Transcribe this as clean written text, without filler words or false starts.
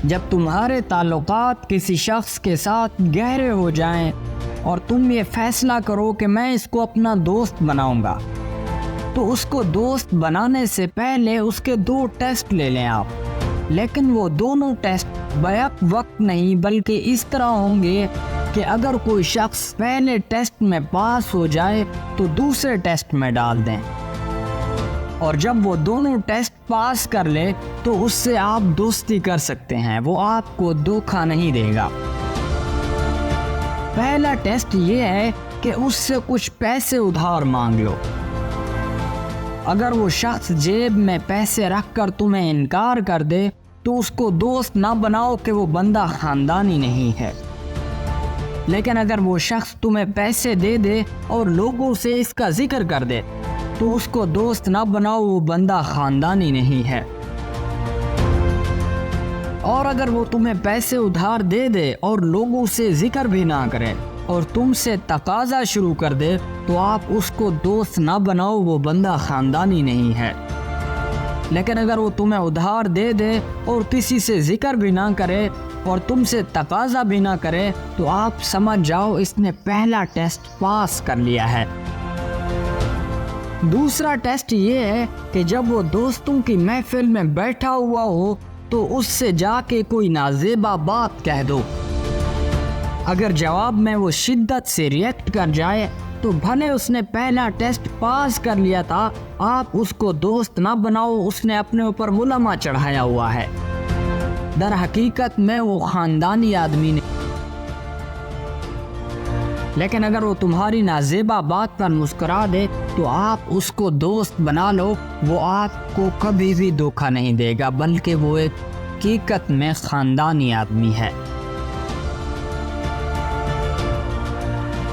جب تمہارے تعلقات کسی شخص کے ساتھ گہرے ہو جائیں اور تم یہ فیصلہ کرو کہ میں اس کو اپنا دوست بناؤں گا، تو اس کو دوست بنانے سے پہلے اس کے 2 ٹیسٹ لے لیں آپ، لیکن وہ دونوں ٹیسٹ بیک وقت نہیں بلکہ اس طرح ہوں گے کہ اگر کوئی شخص پہلے ٹیسٹ میں پاس ہو جائے تو دوسرے ٹیسٹ میں ڈال دیں، اور جب وہ دونوں ٹیسٹ پاس کر لے تو اس سے آپ دوستی کر سکتے ہیں، وہ آپ کو دھوکہ نہیں دے گا۔ پہلا ٹیسٹ یہ ہے کہ اس سے کچھ پیسے ادھار مانگ لو۔ اگر وہ شخص جیب میں پیسے رکھ کر تمہیں انکار کر دے تو اس کو دوست نہ بناؤ کہ وہ بندہ خاندانی نہیں ہے، لیکن اگر وہ شخص تمہیں پیسے دے دے اور لوگوں سے اس کا ذکر کر دے تو اس کو دوست نہ بناؤ، وہ بندہ خاندانی نہیں ہے۔ اور اگر وہ تمہیں پیسے ادھار دے دے اور لوگوں سے ذکر بھی نہ کرے اور تم سے تقاضا شروع کر دے تو آپ اس کو دوست نہ بناؤ، وہ بندہ خاندانی نہیں ہے۔ لیکن اگر وہ تمہیں ادھار دے دے اور کسی سے ذکر بھی نہ کرے اور تم سے تقاضا بھی نہ کرے تو آپ سمجھ جاؤ اس نے پہلا ٹیسٹ پاس کر لیا ہے۔ دوسرا ٹیسٹ یہ ہے کہ جب وہ دوستوں کی محفل میں بیٹھا ہوا ہو تو اس سے جا کے کوئی نازیبا بات کہہ دو۔ اگر جواب میں وہ شدت سے ریئیکٹ کر جائے تو بھلے اس نے پہلا ٹیسٹ پاس کر لیا تھا، آپ اس کو دوست نہ بناؤ، اس نے اپنے اوپر ملامہ چڑھایا ہوا ہے، در حقیقت میں وہ خاندانی آدمی نہیں۔ لیکن اگر وہ تمہاری نازیبا بات پر مسکرا دے تو آپ اس کو دوست بنا لو، وہ آپ کو کبھی بھی دھوکہ نہیں دے گا، بلکہ وہ ایک حقیقت میں خاندانی آدمی ہے۔